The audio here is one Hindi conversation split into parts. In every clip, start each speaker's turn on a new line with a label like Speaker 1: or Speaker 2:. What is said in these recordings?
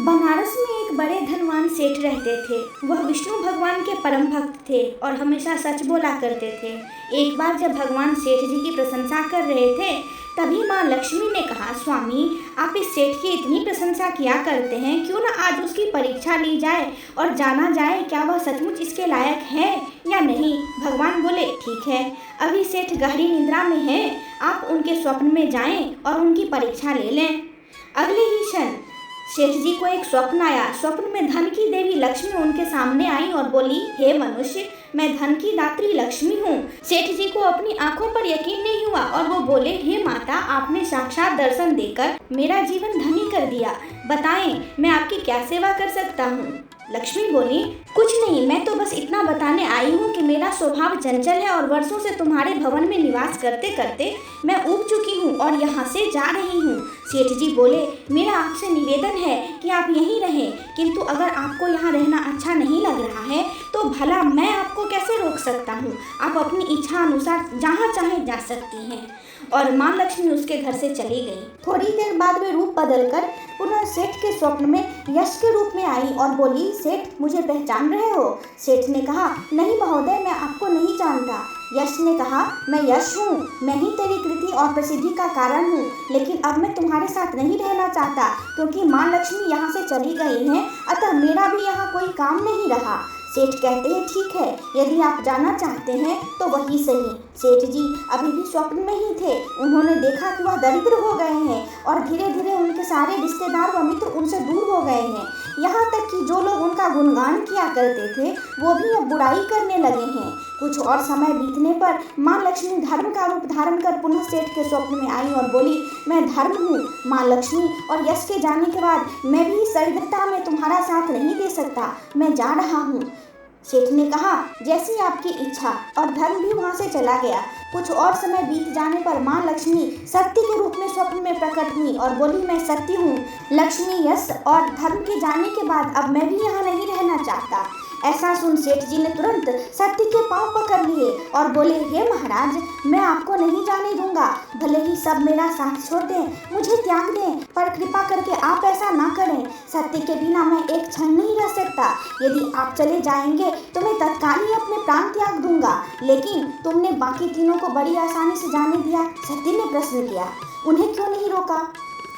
Speaker 1: बनारस में एक बड़े धनवान सेठ रहते थे। वह विष्णु भगवान के परम भक्त थे और हमेशा सच बोला करते थे। एक बार जब भगवान सेठ जी की प्रशंसा कर रहे थे, तभी माँ लक्ष्मी ने कहा, स्वामी, आप इस सेठ की इतनी प्रशंसा किया करते हैं, क्यों न आज उसकी परीक्षा ली जाए और जाना जाए क्या वह सचमुच इसके लायक है या नहीं। भगवान बोले, ठीक है, अभी सेठ गहरी निद्रा में है, आप उनके स्वप्न में जाएं और उनकी परीक्षा ले लें। अगले ही क्षण सेठ जी को एक स्वप्न आया। स्वप्न में धन की देवी लक्ष्मी उनके सामने आई और बोली, हे मनुष्य, मैं धन की दात्री लक्ष्मी हूँ। सेठ जी को अपनी आंखों पर यकीन नहीं हुआ और वो बोले, हे माता, आपने साक्षात दर्शन देकर मेरा जीवन धनी कर दिया। बताएं, मैं आपकी क्या सेवा कर सकता हूँ। लक्ष्मी बोली, कुछ नहीं, मैं तो बस इतना बताने आई हूँ कि मेरा स्वभाव चंचल है और वर्षों से तुम्हारे भवन में निवास करते करते मैं ऊब चुकी हूँ और यहाँ से जा रही हूँ। सेठ जी बोले, मेरा आपसे निवेदन है कि आप यहीं रहें, किंतु अगर आपको यहाँ रहना अच्छा नहीं लग रहा है तो भला मैं आपको कैसे रोक सकता हूँ। आप अपनी इच्छा अनुसार जहाँ चाहे जा सकती हैं। और माँ लक्ष्मी उसके घर से चली गई। थोड़ी देर बाद वे रूप बदलकर पुनः सेठ के स्वप्न में यश के रूप में आई और बोली, सेठ, मुझे पहचान रहे हो। सेठ ने कहा, नहीं महोदय, मैं आपको नहीं जानता। यश ने कहा, मैं यश हूँ, मैं ही तेरी कृति और प्रसिद्धि का कारण हूँ, लेकिन अब मैं तुम्हारे साथ नहीं रहना चाहता क्योंकि माँ लक्ष्मी यहाँ से चली गई हैं, अतः मेरा भी यहाँ कोई काम नहीं रहा। सेठ कहते हैं, ठीक है, यदि आप जाना चाहते हैं तो वही सही। सेठ जी अभी भी स्वप्न में ही थे। उन्होंने देखा कि वह दरिद्र हो गए हैं और धीरे धीरे उनके सारे रिश्तेदार व मित्र उनसे दूर हो गए हैं। यहाँ तक कि जो लोग उनका गुणगान किया करते थे वो भी अब बुराई करने लगे हैं। कुछ और समय बीतने पर माँ लक्ष्मी धर्म का रूप धारण कर पुनः सेठ के स्वप्न में आई और बोली, मैं धर्म हूँ माँ लक्ष्मी, और यश के जाने के बाद मैं भी इस दरिद्रता में तुम्हारा साथ नहीं दे सकता, मैं जा रहा हूँ। सेठ ने कहा, जैसी आपकी इच्छा, और धर्म भी वहाँ से चला गया। कुछ और समय बीत जाने पर माँ लक्ष्मी सत्य के रूप में स्वप्न में प्रकट हुई और बोली, मैं सत्य हूँ। लक्ष्मी, यश और धर्म के जाने के बाद अब मैं भी यहाँ नहीं रहना चाहता। ऐसा सुन सेठ जी ने तुरंत सत्य के पांव पकड़ लिए और बोले, हे महाराज, मैं आपको नहीं जाने दूंगा। भले ही सब मेरा साथ छोड़ दें, मुझे त्याग दें, पर कृपा करके आप ऐसा ना करें। सत्य के बिना मैं एक क्षण नहीं रह सकता। यदि आप चले जाएंगे तो मैं तत्काल ही अपने प्राण त्याग दूंगा। लेकिन तुमने बाकी तीनों को बड़ी आसानी से जाने दिया। सत्य ने प्रश्न किया, उन्हें क्यों नहीं रोका।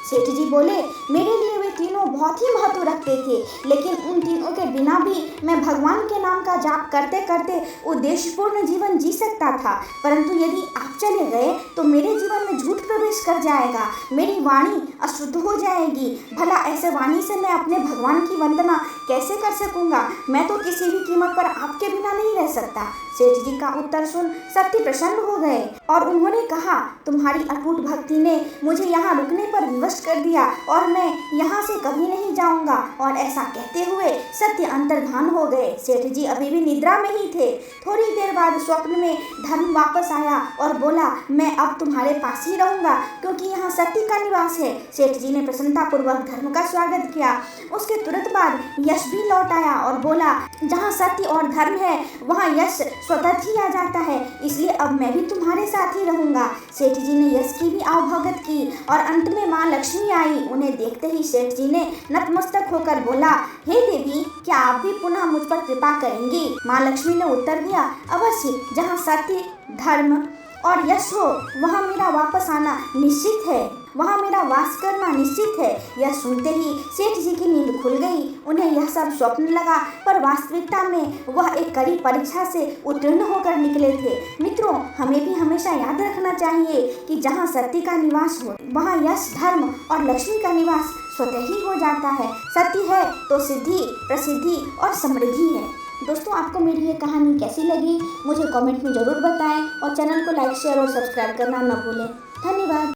Speaker 1: सेठ जी बोले, मेरे लिए वे तीनों बहुत ही महत्व रखते थे, लेकिन उन तीनों के बिना भी मैं भगवान के नाम का जाप करते करते उद्देश्यपूर्ण जीवन जी सकता था। परंतु यदि आप चले गए तो मेरे जीवन में झूठ प्रवेश कर जाएगा, मेरी वाणी अशुद्ध हो जाएगी। भला ऐसे वाणी से मैं अपने भगवान की वंदना कैसे कर सकूंगा। मैं तो किसी भी कीमत पर आपके बिना नहीं रह सकता। सेठ जी का उत्तर सुन सत्य प्रसन्न हो गए और उन्होंने कहा, तुम्हारी अटूट भक्ति ने मुझे यहाँ रुकने पर विवश कर दिया और मैं यहाँ से कभी नहीं जाऊँगा। और ऐसा कहते हुए सत्य अंतर्धान हो गए। सेठ जी अभी भी निद्रा में ही थे। थोड़ी देर बाद स्वप्न में धर्म वापस आया और बोला, मैं अब तुम्हारे पास ही रहूँगा क्योंकि यहाँ सत्य का निवास है। सेठ जी ने प्रसन्नतापूर्वक धर्म का स्वागत किया। उसके तुरंत बाद यश भी लौट आया और बोला, जहाँ सत्य और धर्म है वहाँ यश स्वतः ही आ जाता है, इसलिए अब मैं भी तुम्हारे साथ ही रहूंगा। सेठ जी ने यश की भी आवभगत की और अंत में माँ लक्ष्मी आई। उन्हें देखते ही सेठ जी ने नतमस्तक होकर बोला, हे देवी, क्या आप भी पुनः मुझ पर कृपा करेंगी। माँ लक्ष्मी ने उत्तर दिया, अवश्य, जहाँ सत्य, धर्म और यश हो वहाँ मेरा वापस आना निश्चित है, वहाँ मेरा वास करना निश्चित है। यह सुनते ही सेठ जी की नींद खुल गई। उन्हें यह सब स्वप्न लगा, पर वास्तविकता में वह एक कड़ी परीक्षा से उत्तीर्ण होकर निकले थे। मित्रों, हमें भी हमेशा याद रखना चाहिए कि जहाँ सत्य का निवास हो वहाँ यश, धर्म और लक्ष्मी का निवास स्वतः ही हो जाता है। सत्य है तो सिद्धि, प्रसिद्धि और समृद्धि है। दोस्तों, आपको मेरी ये कहानी कैसी लगी मुझे कमेंट में ज़रूर बताएं और चैनल को लाइक, शेयर और सब्सक्राइब करना न भूलें। धन्यवाद।